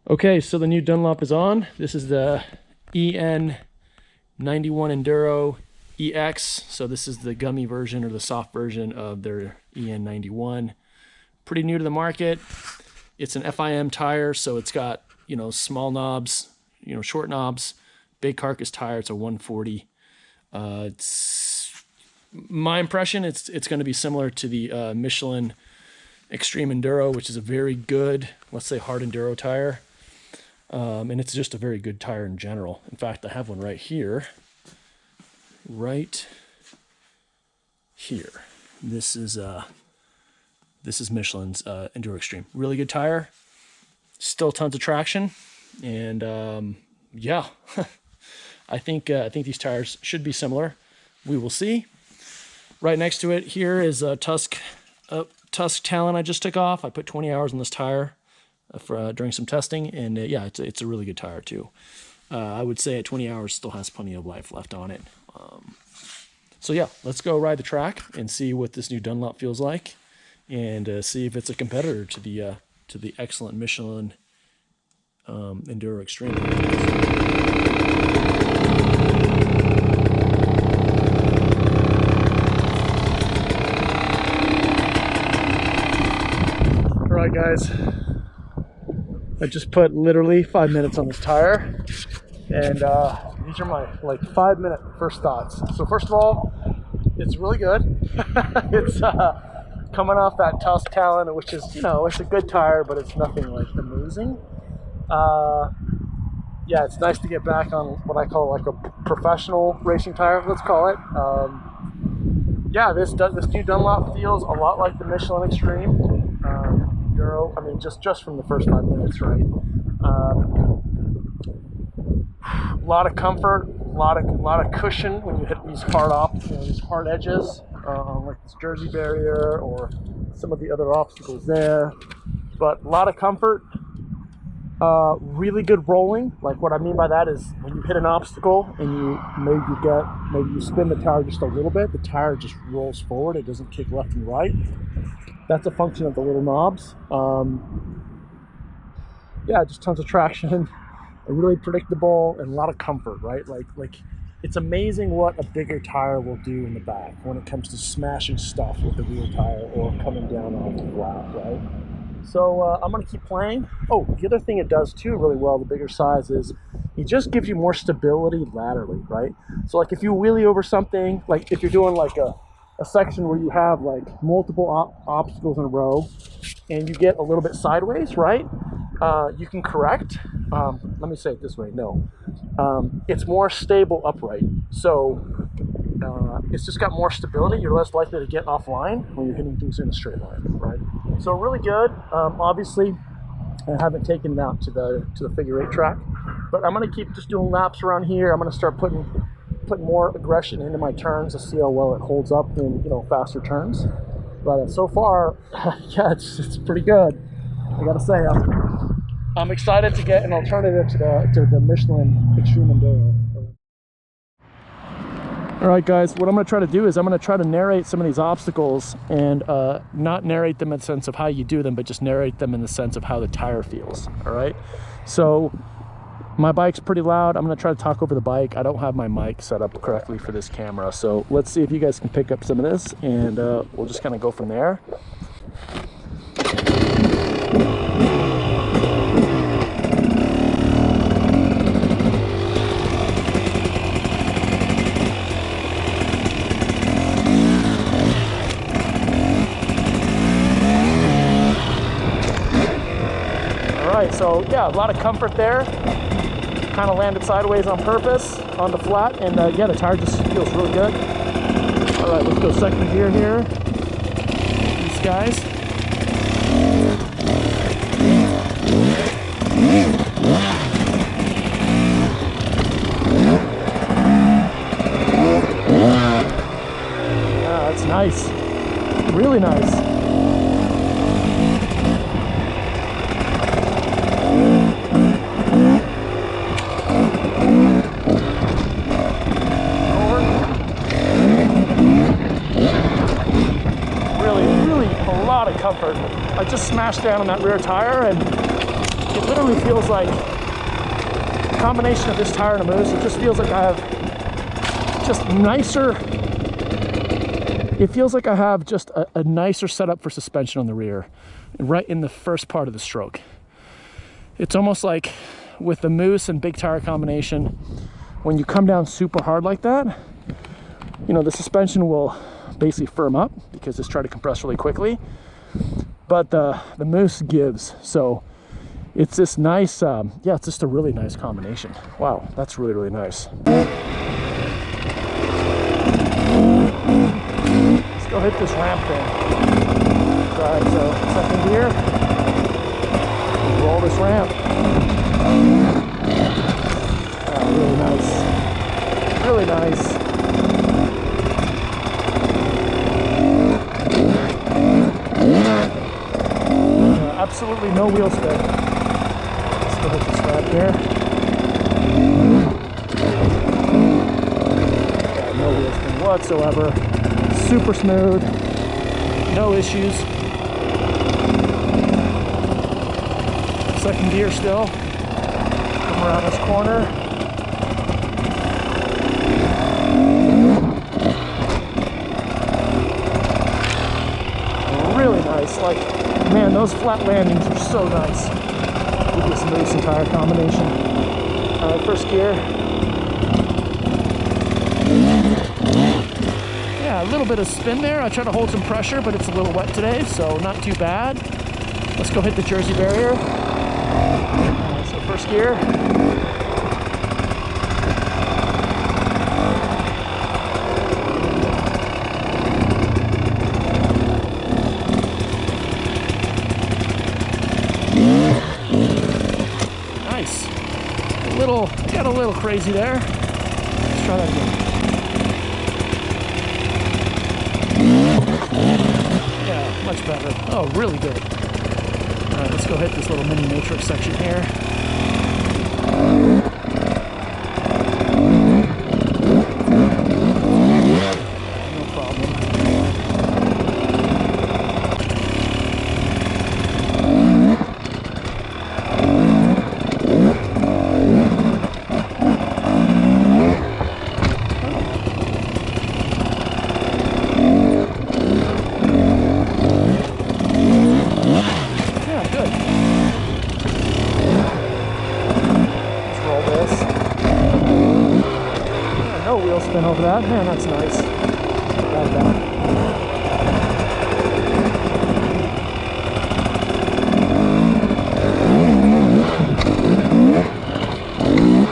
Okay, so the new Dunlop is on. This is the EN91EX. So this is the gummy version or the soft version of their EN91. Pretty new to the market. It's an FIM tire, so it's got, you know, small knobs, you know, short knobs, big carcass tire. It's a 140. It's my impression. It's going to be similar to the Michelin Extreme Enduro, which is a very good, let's say, hard enduro tire. And it's just a very good tire in general. In fact, I have one right here. Right here. This is Michelin's Enduro Extreme. Really good tire. Still tons of traction. And yeah, I think these tires should be similar. We will see. Right next to it here is a Tusk Talon I just took off. I put 20 hours on this tire during some testing, and yeah, it's a really good tire too. I would say at 20 hours still has plenty of life left on it. So yeah, let's go ride the track and see what this new Dunlop feels like, and see if it's a competitor to the excellent Michelin Enduro Extreme. All right, guys. I just put literally 5 minutes on this tire, and these are my 5-minute first thoughts. So first of all, it's really good. It's coming off that Tusk Talon, which is, you know, it's a good tire, but it's nothing like amazing. Yeah, it's nice to get back on what I call like a professional racing tire, let's call it. Yeah, this new Dunlop feels a lot like the Michelin Extreme. Enduro, I mean, just from the first 5 minutes, right? A lot of comfort, a lot of cushion when you hit these these hard edges, like this Jersey barrier or some of the other obstacles there. But a lot of comfort, really good rolling. Like, what I mean by that is when you hit an obstacle and maybe you spin the tire just a little bit, the tire just rolls forward. It doesn't kick left and right. That's a function of the little knobs. Yeah, just tons of traction, really predictable, and a lot of comfort, right? Like it's amazing what a bigger tire will do in the back when it comes to smashing stuff with the rear tire or coming down off the flat, right? So I'm gonna keep playing. Oh, the other thing it does too really well, the bigger size, is it just gives you more stability laterally, right? So like if you wheelie over something, like if you're doing like a section where you have like multiple obstacles in a row and you get a little bit sideways, right? You can correct. Let me say it this way. No, it's more stable upright. So it's just got more stability. You're less likely to get offline when you're hitting things in a straight line, right? So really good. Obviously, I haven't taken it out to the figure 8 track, but I'm gonna keep just doing laps around here. I'm gonna start putting more aggression into my turns to see how well it holds up in, you know, faster turns. But so far, yeah, it's pretty good. I gotta say, I'm excited to get an alternative to the Michelin Extreme Enduro. All right, guys, what I'm gonna try to do is I'm gonna try to narrate some of these obstacles, and not narrate them in the sense of how you do them, but just narrate them in the sense of how the tire feels. All right, so my bike's pretty loud. I'm gonna try to talk over the bike. I don't have my mic set up correctly for this camera, so let's see if you guys can pick up some of this, and we'll just kind of go from there. All right, so yeah, a lot of comfort there. Kind of landed sideways on purpose on the flat, and yeah, the tire just feels really good. All right, let's go second gear here. These guys. Yeah, that's nice. Really nice. Comfort. I just smashed down on that rear tire, and It literally feels like a combination of this tire and a Moose. It just feels like I have just nicer. It feels like I have just a nicer setup for suspension on the rear, right in the first part of the stroke. It's almost like with the Moose and big tire combination, when you come down super hard like that, you know, the suspension will basically firm up because it's trying to compress really quickly, but the Moose gives. So it's this nice, yeah, it's just a really nice combination. Wow, that's really, really nice. Let's go hit this ramp thing. Alright, so second gear, roll this ramp. Really nice. Really nice. Absolutely no wheel spin. Let's go hit this ramp here. No wheel spin whatsoever. Super smooth. No issues. Second gear still. Come around this corner. Really nice. Like, man, those flat landings are so nice with this Moose and tire combination. First gear. Yeah, a little bit of spin there. I try to hold some pressure, but it's a little wet today, so not too bad. Let's go hit the Jersey barrier. So first gear. Nice. Got a little crazy there. Let's try that again. Yeah, much better. Oh, really good. All right, let's go hit this little mini matrix section here. No problem. Spin over that. Man, that's nice. Like that.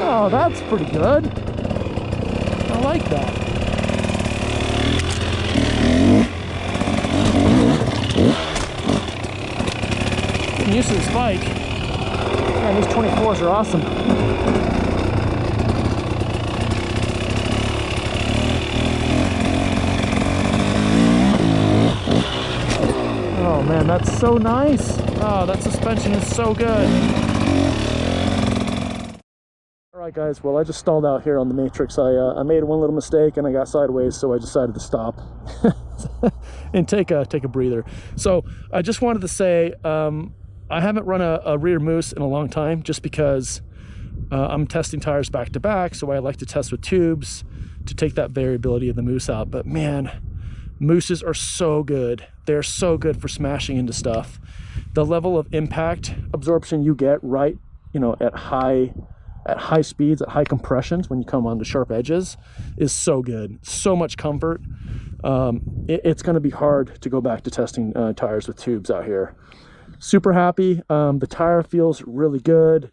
Oh, that's pretty good. I like that. Getting used to this bike. Man, these 24s are awesome. Oh man, that's so nice. Oh, that suspension is so good. Alright guys, well I just stalled out here on the Matrix. I made one little mistake and I got sideways, so I decided to stop and take a breather. So I just wanted to say, I haven't run a rear Moose in a long time, just because I'm testing tires back to back, so I like to test with tubes to take that variability of the Moose out. But man, Mooses are so good. They're so good for smashing into stuff. The level of impact absorption you get, right, you know, at high speeds, at high compressions, when you come onto sharp edges, is so good. So much comfort. It's going to be hard to go back to testing tires with tubes out here. Super happy. The tire feels really good.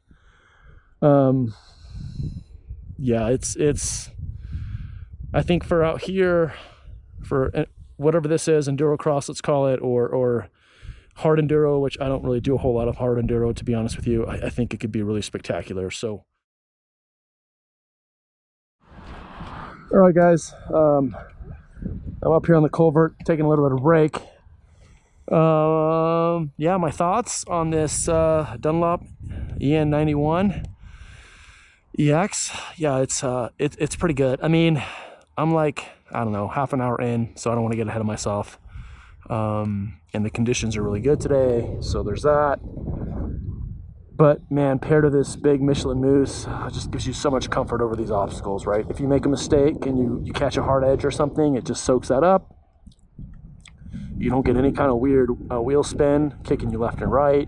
Yeah, it's I think for out here, for whatever this is, enduro cross, let's call it, or hard enduro, which I don't really do a whole lot of hard enduro, to be honest with you, I think it could be really spectacular. So all right guys, I'm up here on the culvert taking a little bit of a break. Yeah, my thoughts on this Dunlop EN91EX. Yeah, it's pretty good. I mean, I'm like, I don't know, half an hour in, so I don't want to get ahead of myself. And the conditions are really good today, so there's that. But man, paired to this big Michelin Mousse, it just gives you so much comfort over these obstacles, right? If you make a mistake and you catch a hard edge or something, it just soaks that up. You don't get any kind of weird wheel spin, kicking you left and right.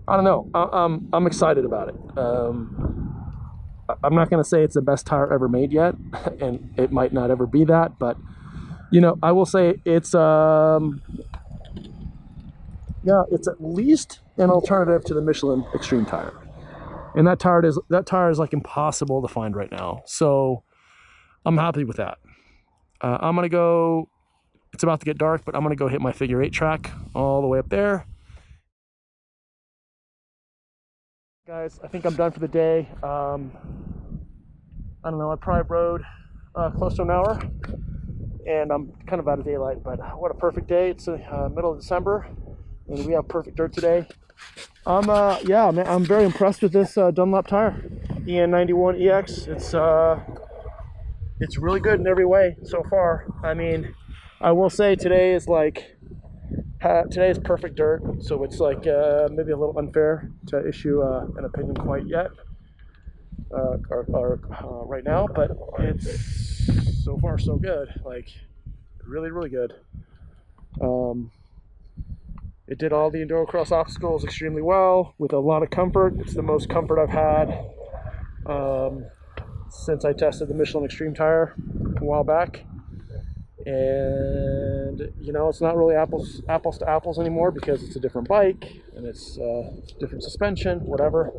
I don't know. I'm excited about it. I'm not going to say it's the best tire ever made yet, and it might not ever be that, but you know, I will say it's yeah, it's at least an alternative to the Michelin Extreme tire. And that tire is like impossible to find right now. So I'm happy with that. I'm gonna go, it's about to get dark, but I'm gonna go hit my figure 8 track all the way up there. Guys, I think I'm done for the day. I don't know, I probably rode close to an hour, and I'm kind of out of daylight, but what a perfect day. It's middle of December, and we have perfect dirt today. Yeah, man, I'm very impressed with this Dunlop tire, EN91EX. It's really good in every way so far. I mean, I will say today is like, today is perfect dirt, so it's like maybe a little unfair to issue an opinion quite yet, right now, but it's so far so good, like really, really good. It did all the endurocross obstacles extremely well with a lot of comfort. It's the most comfort I've had since I tested the Michelin Extreme tire a while back. And you know, it's not really apples to apples anymore because it's a different bike and it's different suspension, whatever.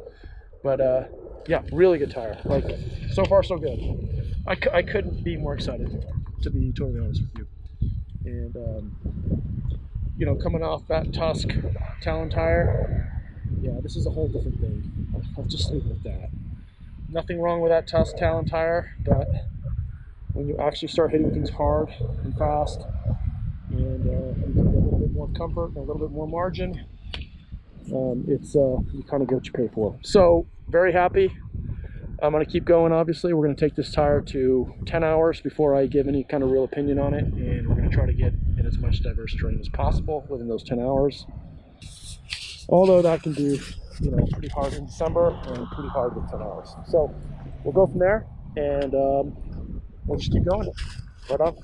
But yeah, really good tire. Like, so far so good. I couldn't be more excited, to be totally honest with you. And you know, coming off that Tusk Talon tire, yeah, this is a whole different thing. I'll just leave it at that. Nothing wrong with that Tusk Talon tire, but when you actually start hitting things hard and fast, and you get a little bit more comfort and a little bit more margin, it's you kind of get what you pay for. So very happy. I'm going to keep going. Obviously, we're going to take this tire to 10 hours before I give any kind of real opinion on it, and we're going to try to get in as much diverse terrain as possible within those 10 hours. Although that can be, you know, pretty hard in December and pretty hard with 10 hours. So we'll go from there, and we'll just keep going. Right on.